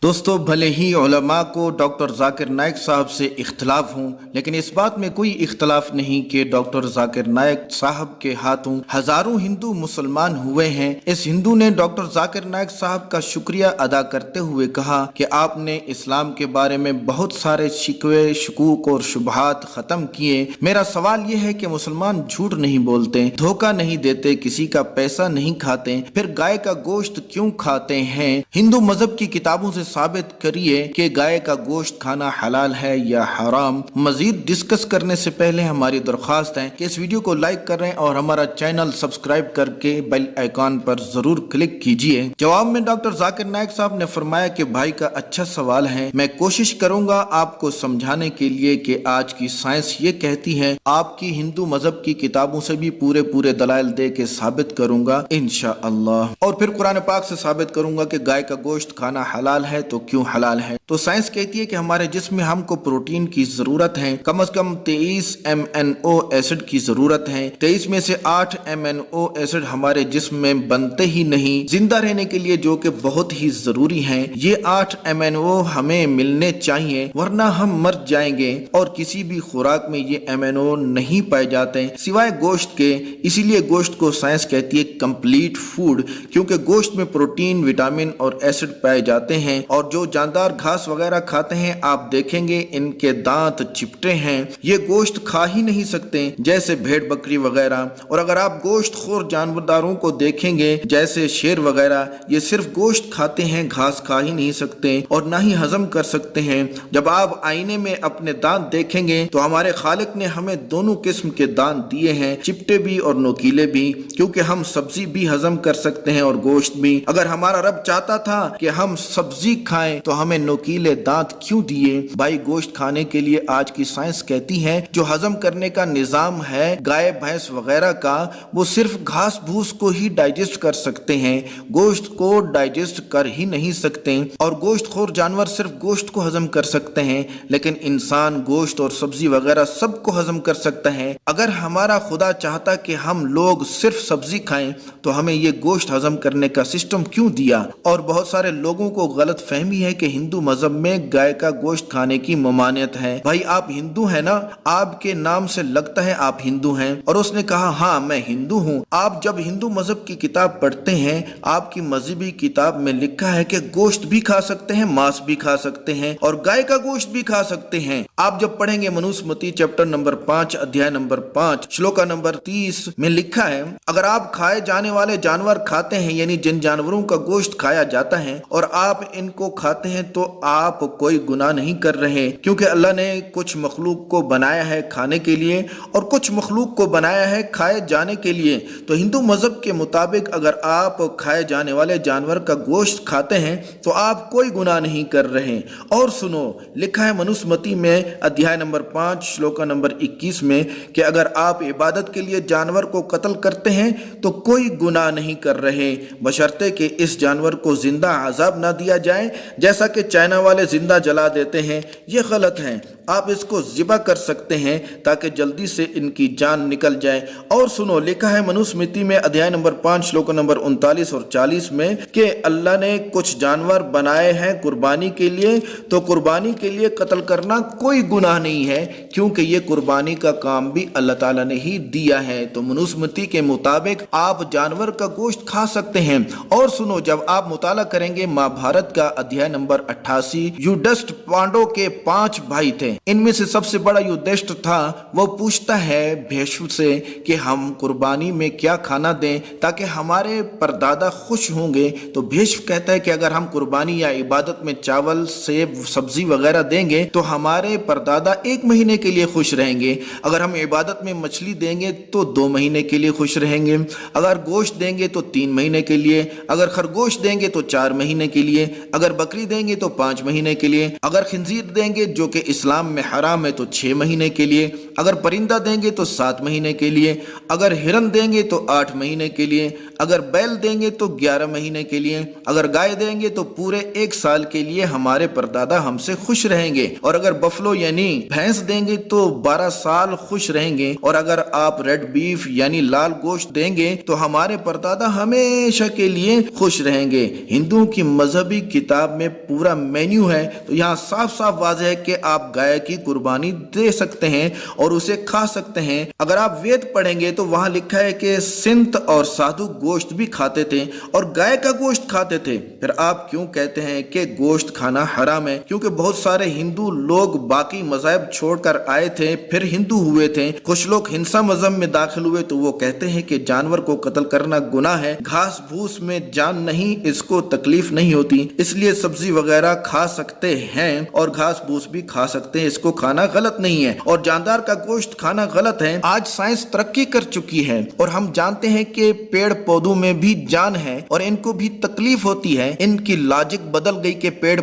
دوستو भले ही उलमा को डॉक्टर जाकिर नाइक साहब से इख्तलाफ हूँ, लेकिन इस बात में कोई इख्तलाफ नहीं कि डॉक्टर जाकिर नाइक साहब के हाथों हजारों हिंदू मुसलमान हुए हैं। इस हिंदू ने डॉक्टर जाकिर नाइक साहब का शुक्रिया अदा करते हुए कहा कि आपने इस्लाम के बारे में बहुत सारे शिकवे शकूक और शुबहात खत्म किए। मेरा सवाल यह है कि मुसलमान झूठ नहीं बोलते, धोखा नहीं देते, किसी का पैसा नहीं खाते, फिर गाय का गोश्त क्यों खाते हैं? हिंदू मजहब की किताबों से साबित करिए कि गाय का गोश्त खाना हलाल है या हराम। मजीद डिस्कस करने से पहले हमारी दरख्वास्त है कि इस वीडियो को लाइक करें और हमारा चैनल सब्सक्राइब करके बेल आइकॉन पर जरूर क्लिक कीजिए। जवाब में डॉक्टर जाकिर नाइक साहब ने फरमाया कि भाई का अच्छा सवाल है, मैं कोशिश करूंगा आपको समझाने के लिए कि आज की साइंस ये कहती है। आपकी हिंदू मजहब की किताबों से भी पूरे दलाइल दे के साबित करूंगा इंशाअल्लाह, और फिर कुरान पाक से साबित करूंगा कि गाय का गोश्त खाना हलाल है तो क्यों हलाल है। तो साइंस कहती है कि हमारे जिस्म में हमको प्रोटीन की जरूरत है, कम से कम 23 MNO एसिड की जरूरत है। 23 में से 8 MNO एसिड हमारे जिस्म में बनते ही नहीं जिंदा रहने के लिए, जो कि बहुत ही जरूरी है। ये 8 MNO हमें मिलने चाहिए वरना हम मर जाएंगे, और किसी भी खुराक में ये MNO नहीं पाए जाते सिवाय गोश्त के। इसीलिए गोश्त को साइंस कहती है कंप्लीट फूड, क्योंकि गोश्त में प्रोटीन, विटामिन और एसिड पाए जाते हैं। और जो जानदार घास वगैरह खाते हैं आप देखेंगे इनके दांत चिपटे हैं, ये गोश्त खा ही नहीं सकते जैसे भेड़ बकरी वगैरह। और अगर आप गोश्त खोर जानवरदारों को देखेंगे जैसे शेर वगैरह, ये सिर्फ गोश्त खाते हैं, घास खा ही नहीं सकते और ना ही हजम कर सकते हैं। जब आप आईने में अपने दांत देखेंगे तो हमारे खालिक ने हमें दोनों किस्म के दांत दिए हैं, चिपटे भी और नोकीले भी, क्योंकि हम सब्जी भी हजम कर सकते हैं और गोश्त भी। अगर हमारा रब चाहता था कि हम सब्जी खाएं तो हमें नोकीले दांत क्यों दिए? भाई गोश्त खाने के लिए आज की साइंस कहती है जो हजम करने का निजाम है गाय भैंस वगैरह का, वो सिर्फ घास भूस को ही डाइजेस्ट कर सकते हैं, गोश्त को डाइजेस्ट कर ही नहीं सकते। और गोश्त खोर जानवर सिर्फ गोश्त को हजम कर सकते हैं, लेकिन इंसान गोश्त और सब्जी वगैरह सबको हजम कर सकता है। अगर हमारा खुदा चाहता कि हम लोग सिर्फ सब्जी खाएं तो हमें ये गोश्त हजम करने का सिस्टम क्यों दिया? और बहुत सारे लोगों को गलत फहमी है कि हिंदू मजहब में गाय का गोश्त खाने की ममानियत है। भाई आप हिंदू हैं ना, आपके नाम से लगता है आप हिंदू हैं। और उसने कहा हाँ मैं हिंदू हूँ। आप जब हिंदू मजहब की किताब पढ़ते हैं, आपकी मजहबी किताब में लिखा है कि गोश्त भी खा सकते हैं, मांस भी खा सकते हैं और गाय का गोश्त भी खा सकते हैं। आप जब पढ़ेंगे मनुस्मृति चैप्टर नंबर 5 अध्याय नंबर 5 श्लोका नंबर 30 में लिखा है, अगर आप खाए जाने वाले जानवर खाते हैं, यानी जिन जानवरों का गोश्त खाया जाता है, और आप इनको खाते हैं तो आप कोई गुनाह नहीं कर रहे, क्योंकि अल्लाह ने कुछ मखलूक को बनाया है खाने के लिए और कुछ मखलूक को बनाया है खाए जाने के लिए। तो हिंदू मजहब के मुताबिक अगर आप खाए जाने वाले जानवर का गोश्त खाते हैं तो आप कोई गुनाह नहीं कर रहे। और सुनो, लिखा है मनुस्मृति में अध्याय नंबर 5 श्लोका नंबर 21 में कि अगर आप इबादत के लिए जानवर को कत्ल करते हैं तो कोई गुनाह नहीं कर रहे, बशर्ते कि इस जानवर को जिंदा अजाब ना दिया जाए जैसा कि चाइना वाले जिंदा जला देते हैं। ये गलत है। आप इसको ज़िबा कर सकते हैं ताकि जल्दी से इनकी जान निकल जाए। और सुनो, लिखा है मनुस्मृति में अध्याय नंबर 5 श्लोक नंबर 39 और 40 में कि अल्लाह ने कुछ जानवर बनाए हैं कुर्बानी के लिए, तो कुर्बानी के लिए कत्ल करना कोई गुनाह नहीं है, क्योंकि ये कुर्बानी का काम भी अल्लाह ताला ने ही दिया है। तो मनुस्मृति के मुताबिक आप जानवर का गोश्त खा सकते हैं। और सुनो, जब आप मुताला करेंगे महाभारत का अध्याय नंबर 88, युधिष्ठिर पांडव के 5 भाई थे, इनमें से सबसे बड़ा युधिष्ठिर था। वो पूछता है भीष्म से कि हम कुर्बानी में क्या खाना दें ताकि हमारे परदादा खुश होंगे। तो भीष्म कहता है कि अगर हम कुर्बानी या इबादत में चावल, सेब, सब्जी वगैरह देंगे तो हमारे परदादा 1 महीने के लिए खुश रहेंगे। अगर हम इबादत में मछली देंगे तो 2 महीने के लिए खुश रहेंगे। अगर गोश्त देंगे तो 3 महीने के लिए। अगर खरगोश देंगे तो 4 महीने के लिए। अगर बकरी देंगे तो 5 महीने के लिए। अगर खिंजीर देंगे जो कि इस्लाम इस्लाम में हराम है तो 6 महीने के लिए, अगर परिंदा देंगे तो 7 महीने के लिए, अगर हिरन देंगे तो 8 महीने के लिए, अगर बैल देंगे तो 11 महीने के लिए, अगर गाय देंगे तो पूरे 1 साल के लिए हमारे परदादा हमसे खुश रहेंगे, और अगर बफलो यानी भैंस देंगे तो 12 साल खुश रहेंगे, और अगर आप रेड बीफ यानी लाल गोश्त देंगे तो हमारे परदादा हमेशा के लिए खुश रहेंगे। हिंदुओं की मजहबी किताब में पूरा मेन्यू है, तो यहाँ साफ साफ वाज़ेह है कि आप गाय की कुर्बानी दे सकते हैं और उसे खा सकते हैं। अगर आप वेद पढ़ेंगे तो वहां लिखा है कि सिंत और साधु गोश्त भी खाते थे और गाय का गोश्त खाते थे। फिर आप क्यों कहते हैं कि गोश्त खाना हराम है? क्योंकि बहुत सारे हिंदू लोग बाकी मजहब छोड़कर आए थे, फिर हिंदू हुए थे। कुछ लोग हिंसा मजहब में दाखिल हुए तो वो कहते हैं कि जानवर को कत्ल करना गुनाह है, घास फूस में जान नहीं, इसको तकलीफ नहीं होती, इसलिए सब्जी वगैरह खा सकते हैं और घास फूस भी खा सकते हैं, इसको खाना गलत नहीं है। और जानदार का गोश्त खाना गलत है। आज साइंस तरक्की कर चुकी है और हम जानते हैं कि पेड़ पौधों में भी जान है और इनको भी तकलीफ होती है। इनकी लॉजिक बदल गई कि पेड़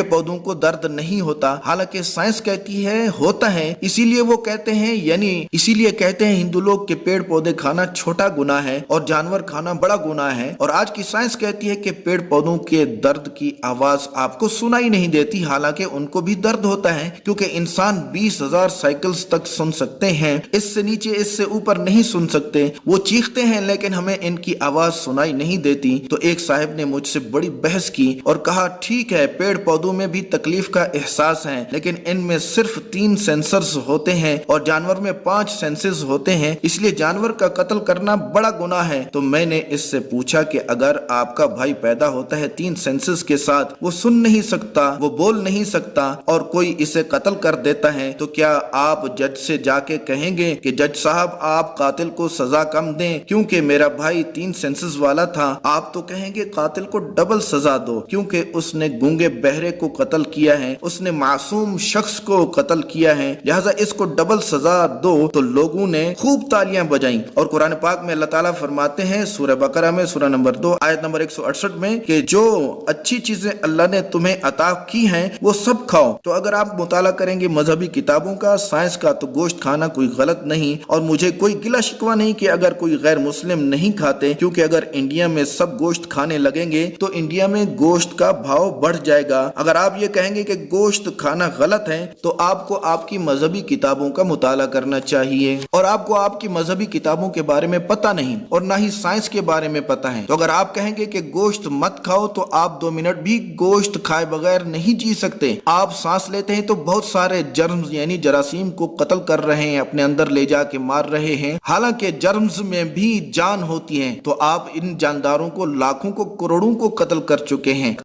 पौधों को दर्द नहीं होता, हालांकि साइंस कहती है होता है। इसीलिए वो कहते हैं, यानी इसीलिए कहते हैं हिंदू लोग कि पेड़ पौधे खाना छोटा गुनाह है और जानवर खाना बड़ा गुनाह है। और आज की साइंस कहती है कि पेड़ पौधों के दर्द की आवाज आपको सुनाई नहीं देती, हालांकि उनको भी दर्द होता है, क्योंकि इंसान 20,000 साइकिल्स तक सुन सकते हैं, इससे नीचे इससे ऊपर नहीं सुन सकते। वो चीखते हैं लेकिन हमें इनकी आवाज सुनाई नहीं देती। तो एक साहब ने मुझसे बड़ी बहस की और कहा, ठीक है पेड़ पौधों में भी तकलीफ का एहसास है, लेकिन इनमें सिर्फ 3 सेंसर्स होते हैं और जानवर में 5 सेंसेस होते हैं, इसलिए जानवर का कत्ल करना बड़ा गुनाह है। तो मैंने इससे पूछा कि अगर आपका भाई पैदा होता है 3 सेंसेस के साथ, वो सुन नहीं सकता, वो बोल नहीं सकता और कोई इसे कत्ल कर देता है, तो क्या आप जज से जाके कहेंगे कि जज साहब आप कातिल को सजा कम दें क्योंकि मेरा भाई 3 सेंसेस वाला था? आप तो कहेंगे कातिल को डबल सजा दो क्योंकि उसने गूंगे बहरे को कत्ल किया है, उसने मासूम शख्स को कत्ल किया है, लिहाजा इसको डबल सजा दो। तो लोगों ने खूब तालियां बजाई। और कुरान पाक में अल्लाह ताला फरमाते हैं सूरह बकरा में सूरह नंबर 2 आयत नंबर 168 में कि जो अच्छी चीजें अल्लाह ने तुम्हें अता की हैं वो सब खाओ। तो अगर आप मुताला करेंगे मजहबी किताबों का, साइंस का, तो गोश्त खाना कोई गलत नहीं। और मुझे कोई गिला शिकवा नहीं कि अगर कोई गैर मुस्लिम नहीं खाते, क्योंकि अगर इंडिया में सब गोश्त खाने लगेंगे तो इंडिया में गोश्त का भाव बढ़ जाएगा। अगर आप ये कहेंगे कि गोश्त खाना गलत है तो आपको आपकी मजहबी किताबों का मुताला करना चाहिए, और आपको आपकी मजहबी किताबों के बारे में पता नहीं और ना ही साइंस के बारे में पता है। तो अगर आप कहेंगे कि गोश्त मत खाओ तो आप 2 मिनट भी गोश्त खाए बगैर नहीं जी सकते। आप सांस लेते हैं तो बहुत सारे जर्म्स यानी जरासीम को कत्ल कर रहे हैं, अपने अंदर ले जाके मार रहे हैं, हालांकि जर्म्स में भी जान होती है। तो आप इन जानदारों को लाखों को करोड़ों को कत्ल कर चुके हैं।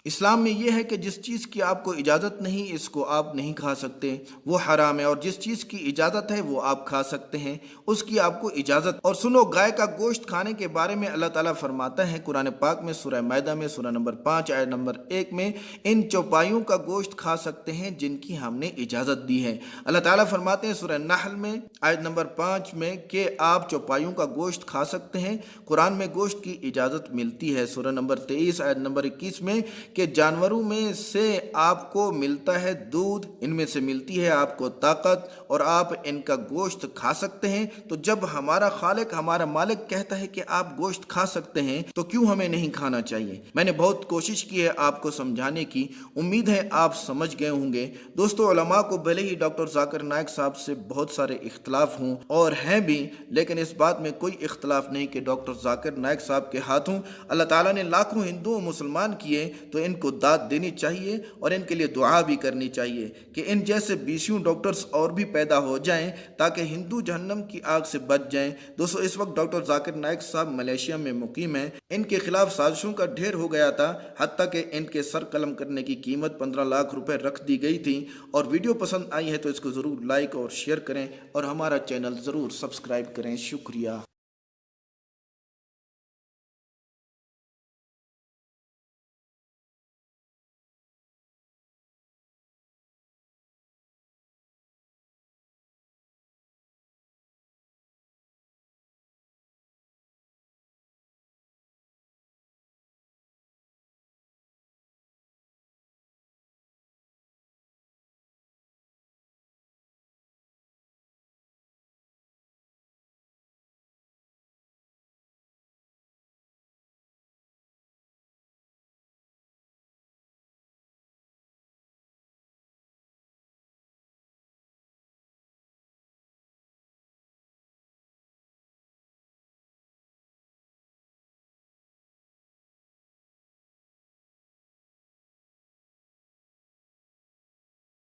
इस्लाम में यह है कि जिस चीज़ की आपको इजाज़त नहीं इसको आप नहीं खा सकते, वो हराम है, और जिस चीज़ की इजाज़त है वो आप खा सकते हैं, उसकी आपको इजाज़त। और सुनो, गाय का गोश्त खाने के बारे में अल्लाह ताला फरमाता है कुरान पाक में सूरह मैदा में सूरह नंबर 5 आयत नंबर 1 में, इन चौपाइयों का गोश्त खा सकते हैं जिनकी हमने इजाज़त दी है। अल्लाह ताला फरमाते हैं सूरह नहल में आयत नंबर 5 में कि आप चौपाइयों का गोश्त खा सकते हैं। कुरान में गोश्त की इजाज़त मिलती है। सूरह नंबर 23 आयत नंबर 21 में कि जानवरों में से आपको मिलता है दूध, इनमें से मिलती है आपको ताकत और आप इनका गोश्त खा सकते हैं। तो जब हमारा खालिक, हमारा मालिक कहता है कि आप गोश्त खा सकते हैं तो क्यों हमें नहीं खाना चाहिए? मैंने बहुत कोशिश की है आपको समझाने की, उम्मीद है आप समझ गए होंगे। दोस्तों, उलमा को भले ही डॉक्टर जाकिर नाइक साहब से बहुत सारे इख्तलाफ हों और हैं भी, लेकिन इस बात में कोई इख्तलाफ नहीं कि डॉक्टर जाकिर नाइक साहब के हाथों अल्लाह ताला ने लाखों हिंदू मुसलमान किए, तो इनको दाद देनी चाहिए और इनके लिए दुआ भी करनी चाहिए कि इन जैसे 20 डॉक्टर्स और भी पैदा हो जाएं ताकि हिंदू जहन्नम की आग से बच जाएं। दोस्तों, इस वक्त डॉक्टर जाकिर नाइक साहब मलेशिया में मुकीम हैं। इनके खिलाफ साजिशों का ढेर हो गया था, हत्ता कि इनके सर कलम करने की कीमत 15 लाख रुपए रख दी गई थी। और वीडियो पसंद आई है तो इसको ज़रूर लाइक और शेयर करें और हमारा चैनल ज़रूर सब्सक्राइब करें। शुक्रिया।